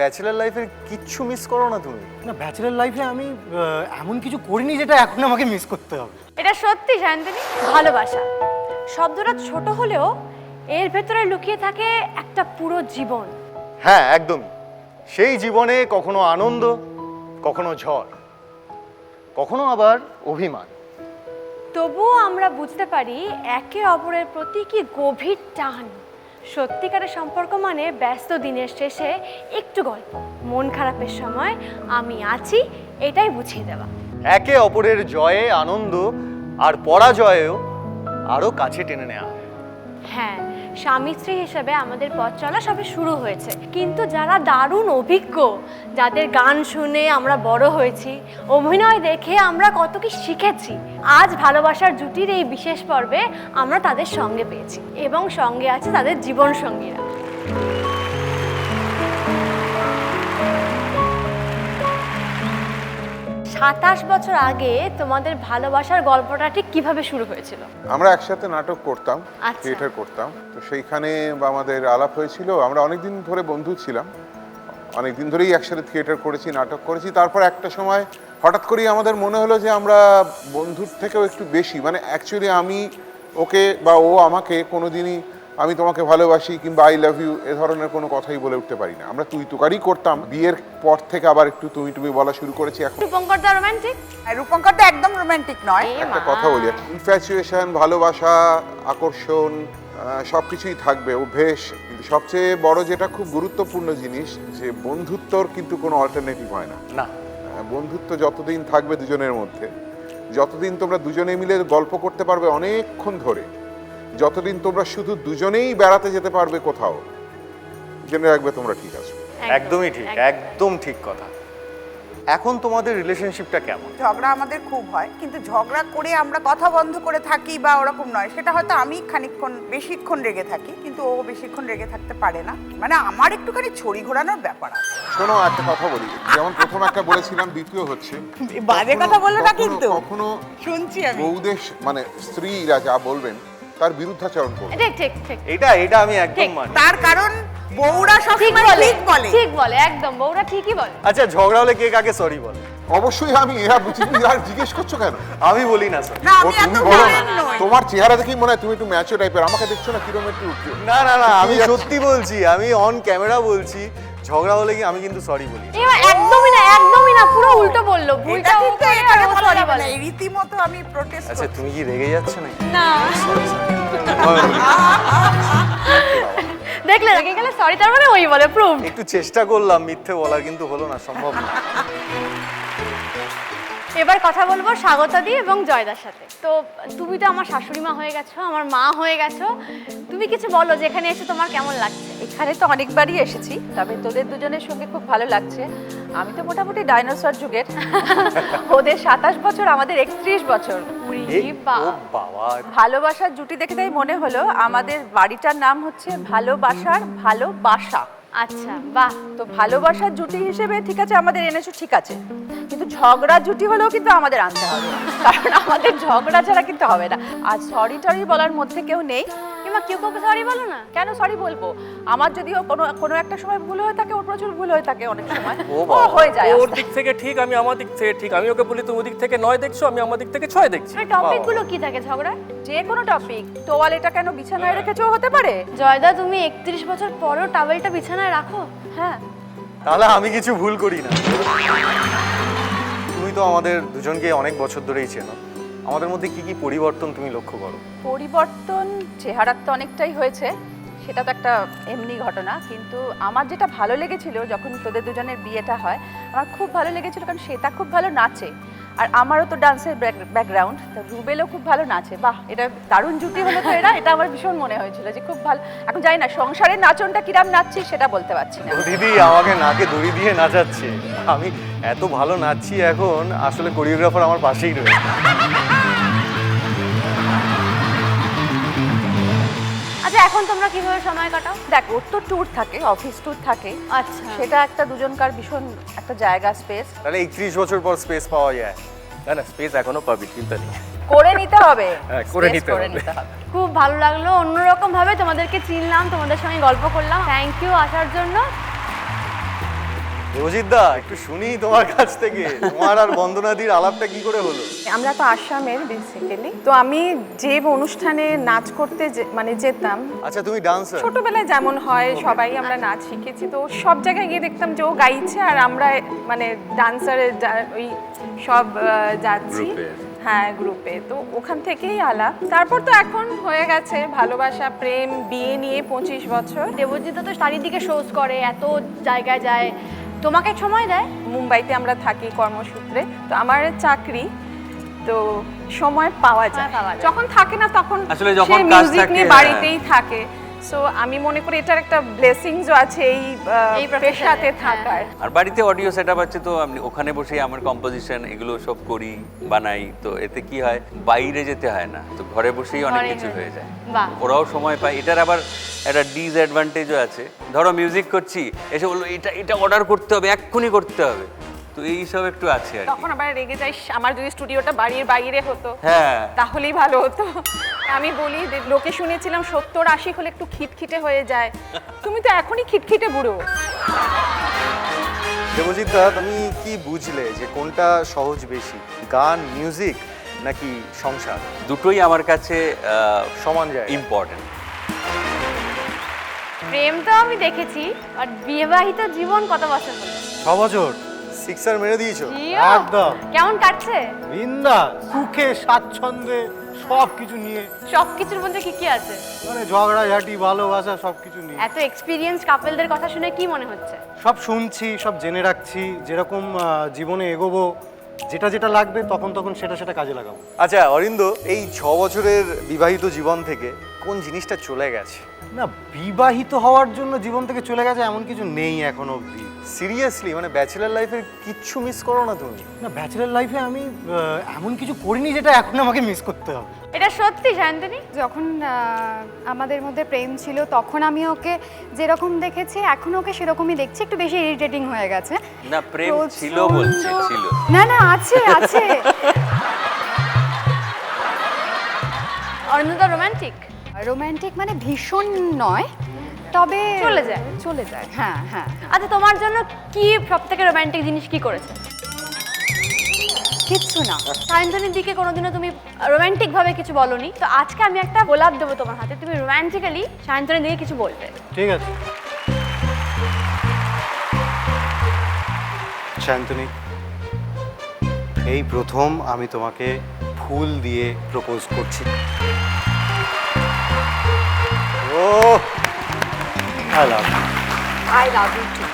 Bachelor লাইফের কিচ্ছু miss করো না তুমি? না, ব্যাচেলার লাইফে আমি এমন কিছু করিনি যেটা এখন আমাকে মিস করতে হবে। এটা সত্যি শান্তনী। ভালোবাসা শব্দটা ছোট হলেও এর ভেতরে লুকিয়ে থাকে একটা পুরো জীবন। হ্যাঁ, একদমই। সেই জীবনে কখনো আনন্দ, কখনো ঝড়, কখনো আবার অভিমান। তবুও আমরা বুঝতে পারি একে অপরের প্রতি কি গভীর টান। সত্যিকারের সম্পর্ক মানে ব্যস্ত দিনের শেষে একটু গল্প, মন খারাপের সময় আমি আছি এটাই বুঝিয়ে দেওয়া। একে অপরের জয়ে আনন্দ আর পরাজয়েও আরো কাছে টেনে নেওয়া। হ্যাঁ, স্বামী স্ত্রী হিসেবে আমাদের পথ চলা সবে শুরু হয়েছে, কিন্তু যারা দারুণ অভিজ্ঞ, যাদের গান শুনে আমরা বড় হয়েছি, অভিনয় দেখে আমরা কত কি শিখেছি, আজ ভালোবাসার জুটির এই বিশেষ পর্বে আমরা তাদের সঙ্গে পেয়েছি এবং সঙ্গে আছে তাদের জীবন সঙ্গীরা। 27 বছর আগে তোমাদের ভালোবাসার গল্পটা ঠিক কিভাবে শুরু হয়েছিল? আমরা একসাথে নাটক করতাম, আচ্ছা। থিয়েটার করতাম। তো সেইখানে আমাদের আলাপ হয়েছিল। আমরা অনেকদিন ধরে বন্ধু ছিলাম, অনেকদিন ধরেই একসাথে থিয়েটার করেছি, নাটক করেছি। তারপর একটা সময় হঠাৎ করেই আমাদের মনে হলো যে আমরা বন্ধুর থেকেও একটু বেশি, মানে অ্যাকচুয়ালি আমি ওকে বা ও আমাকে কোনোদিনই আমি তোমাকে ভালোবাসি কিংবা আই লাভ ইউ এ ধরনের কোনো কথাই বলে উঠতে পারি না। আমরা তুই তুকারি করতাম। বিয়ের পর থেকে আবার একটু তুমি তুমি বলা শুরু করেছি। এখন রূপঙ্কর দা রোমান্টিক? রূপঙ্কর দা একদম রোমান্টিক নয়। একটা কথা বলি, ইনফ্যাচুয়েশন, ভালোবাসা, আকর্ষণ সবকিছুই থাকবে, অভ্যেস। কিন্তু সবচেয়ে বড় যেটা খুব গুরুত্বপূর্ণ জিনিস, যে বন্ধুত্বর কিন্তু কোনো অল্টারনেটিভ হয় না। না, বন্ধুত্ব যতদিন থাকবে দুজনের মধ্যে, যতদিন তোমরা দুজনে মিলে গল্প করতে পারবে অনেকক্ষণ ধরে, যতদিন তোমরা শুধু দুজনেই বেড়াতে যেতে পারবে কোথাও, জেনে রাখবে তোমরা ঠিক আছো। একদমই ঠিক, একদম ঠিক কথা। এখন তোমাদের রিলেশনশিপটা কেমন? ঝগড়া আমাদের খুব হয়, কিন্তু ঝগড়া করে আমরা কথা বন্ধ করে থাকি বা ওরকম নয়। সেটা হয়তো আমি খানিকক্ষণ বেশিক্ষণ রেগে থাকি, কিন্তু ও বেশিক্ষণ রেগে থাকতে পারে না। মানে আমার একটুখানি ছড়ি ঘোরানোর ব্যাপার আছে। শোনো, একটা কথা বলি, যেমন প্রথম একটা বলেছিলাম, দ্বিতীয় হচ্ছে বাজে কথা বললো না, কিন্তু কখনো শুনছি আমি। বৌদের মানে স্ত্রীরা যা বলবেন তার বিরুদ্ধাচরণ করবে। ঠিক ঠিক ঠিক। এটা আমি একদম মানি। তার কারণ বউরা সবসময় ঠিক বলে। ঠিক বলে, একদম বউরা ঠিকই বলে। আচ্ছা, ঝগড়া হলে কে কাকে সরি বলে? অবশ্যই আমি। এরা তুমি আর জিজ্ঞেস করছো কেন? আমি বলি না স্যার। না, ও আমি এত তুমি বলো ভালো নই। তোমার চেহারা দেখেই মনে হয় তুমি একটু ম্যাচো টাইপের। আমাকে দেখছো না কিরকম একটু? না না না, আমি সত্যি বলছি, আমি অন ক্যামেরা বলছি। ঝগড়া হলে কি আমি কিন্তু সরি বলি। এবার একদমই না, পুরো উল্টো বললো। ভুলটা ও করে আর ও সরি বলে। এই রীতিমতো আমি প্রোটেস্ট আচ্ছা, করছি। তুমি কি রেগে যাচ্ছ নাকি? না, দেখলে রেগে গেলে সরি, তার মানে ওই বলে প্রুভ। একটু চেষ্টা করলাম মিথ্যে বলার, কিন্তু হলো না, সম্ভব না। এবার কথা বলবো স্বাগতা দি এবং জয়দার সাথে। তো তুমি তো আমার শাশুড়ি মা হয়ে গেছো, আমার মা হয়ে গেছো। তুমি কিছু বলো যে এখানে এসে তোমার কেমন লাগছে? এখানে তো অনেকবারই এসেছি, তবে তোদের দুজনের সঙ্গে খুব ভালো লাগছে। আমি তো মোটামুটি ডাইনোসর যুগের। ওদের 27 বছর, আমাদের 31 বছর। ও বাবা, ভালোবাসার জুটি দেখে তাই মনে হলো আমাদের বাড়িটার নাম হচ্ছে ভালোবাসার ভালোবাসা। আচ্ছা, বাহ। তো ভালোবাসার জুটি হিসেবে ঠিক আছে আমাদের এনেছো, ঠিক আছে, কিন্তু ঝগড়া জুটি হলেও কিন্তু আমাদের আনতে হবে, কারণ আমাদের ঝগড়া ছাড়া কিন্তু হবে না। আর সরি টরি বলার মধ্যে কেউ নেই। কিংবা কেউ কাউকে সরি বলো না? কেন সরি বলবো? আমার যদিও কোনো একটা সময় ভুল হয়ে থাকে, ওর প্রচুর ভুল হয়ে থাকে অনেক সময়, ও ও হয়ে যায়। ওর দিক থেকে ঠিক, আমি আমার দিক থেকে ঠিক। আমি ওকে বলি তুমি ওদিক থেকে 9 দেখছো, আমি আমার দিক থেকে 6 দেখছি। টপিক গুলো কি থাকে ঝগড়া? যে কোনো টপিক। তোয়াল এটা কেন বিছানায় রেখেছো হতে পারে। জয়দা, তুমি 31 বছর পরেও টাওয়েলটা বিছানায় রাখো? হ্যাঁ, তাহলে আমি কিছু ভুল করি না। তুমি তো আমাদের দুজনকে অনেক বছর ধরেই চেনো। আমাদের মধ্যে কি কি পরিবর্তন তুমি লক্ষ্য করো? পরিবর্তন চেহারার তো অনেকটাই হয়েছে, সেটা তো একটা এমনি ঘটনা। কিন্তু আমার যেটা ভালো লেগেছিল যখন তোদের দুজনের বিয়েটা হয়, আমার খুব ভালো লেগেছিল, কারণ সেটা খুব ভালো নাচে আর আমারও তো ডান্সের ব্যাকগ্রাউন্ড। তো রুবেলও খুব ভালো নাচে। বাহ, এটা দারুণ জুটি হলো তো এরা। এটা আমার ভীষণ মনে হয়েছিল যে খুব ভালো। এখন জানি না সংসারের নাচনটা কিরাম নাচছি সেটা বলতে পারছি না। ও দিদি আমাকে নাকে দড়ি দিয়ে নাচাচ্ছে। আমি এত ভালো নাচছি এখন, আসলে কোরিওগ্রাফার আমার পাশেই রয়েছে। আচ্ছা, এখন তোমরা কিভাবে সময় কাটাও? দেখ, ওর তো ট্যুর থাকে, অফিস ট্যুর থাকে, আচ্ছা, সেটা একটা দুজনকার ভীষণ একটা জায়গা, স্পেস তাহলে 31 বছর পর স্পেস পাওয়া যায়। না না, স্পেস এখনো পাবি, চিন্তা নেই। করে নিতে হবে। হ্যাঁ, করে Space নিতে করে হবে। নিতে হবে। খুব ভালো লাগলো। অন্যরকম ভাবে তোমাদেরকে চিনলাম, তোমাদের সঙ্গে গল্প করলাম। থ্যাংক ইউ আসার জন্য। দেবজিৎ দা একটু শুনি তোমার কাছ থেকে তোমার আর বন্দনাদির আলাপটা কি করে হলো? আমরা তো আসামের বেসিক্যালি, তো আমি যে অনুষ্ঠানে নাচ করতে মানে যেতাম, আচ্ছা তুমি ডান্সার? ছোটবেলায় যেমন হয় সবাই আমরা নাচ শিখেছি, তো সব জায়গায় গিয়ে দেখতাম যে ও গাইছে আর আমরা মানে ডান্সারের ওই সব যাচ্ছি, হ্যাঁ গ্রুপে। তো ওখান থেকেই আলাপ, তারপর তো এখন হয়ে গেছে ভালোবাসা, প্রেম, বিয়ে নিয়ে 25 বছর। দেবজিৎ তো চারিদিকে শোজ করে, এত জায়গায় যায়, তোমাকে সময় দেয়? মুম্বাইতে আমরা থাকি কর্মসূত্রে, তো আমার চাকরি, তো সময় পাওয়া যায়, পাওয়া যায়। যখন থাকে না তখন আসলে যখন সে কাজ মিউজিক থাকে, নিয়ে হ্যাঁ। বাড়িতেই থাকে। সো আমি মনে করি এটার একটা ব্লেসিংসও আছে এই এই profession-এ, পেশাতে হ্যাঁ। থাকার। আর বাড়িতে অডিও সেটআপ আছে, তো আমি ওখানে বসেই আমার কম্পোজিশন এগুলো সব করি, বানাই। তো এতে কি হয়, বাইরে যেতে হয় না, তো ঘরে বসেই অনেক ঘরে কিছু হয়ে হয়ে যায়। বাহ। ওরাও সময় পায়। এটার আবার একটা ডিসঅ্যাডভান্টেজও আছে। ধরো মিউজিক করছি, এসে বললো এটা এটা অর্ডার করতে হবে, এক্ষুনি করতে হবে, তো এই সব একটু আছে আর কি। তখন আবার রেগে যাই, আমার যদি স্টুডিওটা বাড়ির বাইরে হতো হ্যাঁ, তাহলেই ভালো হতো। আমি বলি যে, লোকে শুনেছিলাম 70-80 হলে একটু খিটখিটে হয়ে যায়, তুমি তো এখনই খিটখিটে বুড়ো। দেবজিৎ দা তুমি কি বুঝলে যে কোনটা সহজ বেশি, গান, মিউজিক নাকি সংসার? দুটোই আমার কাছে সমান জায়গা। ইম্পর্টেন্ট। প্রেম তো আমি দেখেছি, আর বিবাহিত জীবন কত বছর হলো? 6 বছর। সিক্সার মেরে দিয়েছো? জিও, একদম। কেমন কাটছে? বিন্দাস, সুখে স্বাচ্ছন্দ্যে সব কিছু নিয়ে, সবকিছুর মধ্যে কি কি আছে? মানে ঝগড়াঝাটি, ভালোবাসা সব কিছু নিয়ে। এত এক্সপিরিয়েন্স কাপলদের কথা শুনে কি মনে হচ্ছে? সব শুনছি, সব জেনে রাখছি, যেরকম জীবনে এগোবো, যেটা যেটা লাগবে তখন তখন সেটা সেটা কাজে লাগাবো। আচ্ছা অরিন্দ, এই 6 বছরের বিবাহিত জীবন থেকে কোন জিনিসটা চলে গেছে? না, বিবাহিত হওয়ার জন্য জীবন থেকে চলে গেছে এমন কিছু নেই এখন অবধি। সিরিয়াসলি, মানে ব্যাচেলার লাইফের কিচ্ছু মিস করো না তুমি? না, ব্যাচেলার লাইফে আমি এমন কিছু করিনি যেটা এখন আমাকে মিস করতে হবে। এটা সত্যি শান্তনী? যখন আমাদের মধ্যে প্রেম ছিল তখন আমি ওকে যেরকম দেখেছি এখন ওকে সেরকমই দেখছি, একটু বেশি ইরিটেটিং হয়ে গেছে। না, প্রেম ছিল প্রচণ্ড- বলছে, ছিল। না না, আছে আছে। অরিন্দা রোমান্টিক? রোমান্টিক মানে ভীষণ নয়, তবে চলে যায়। চলে যায়, হ্যাঁ হ্যাঁ। আচ্ছা তোমার জন্য কি সবথেকে রোমান্টিক জিনিস কি করেছে? কিচ্ছু না। সায়ন্তনীর দিকে কোনোদিনও তুমি রোমান্টিক ভাবে কিছু বলনি, তো আজকে আমি একটা গোলাপ দেবো তোমার হাতে, তুমি রোমান্টিক্যালি সায়ন্তনীর দিকে কিছু বলবে। ঠিক আছে শান্তনী, এই প্রথম আমি তোমাকে ফুল দিয়ে প্রপোজ করছি। Oh I love you. I love you two.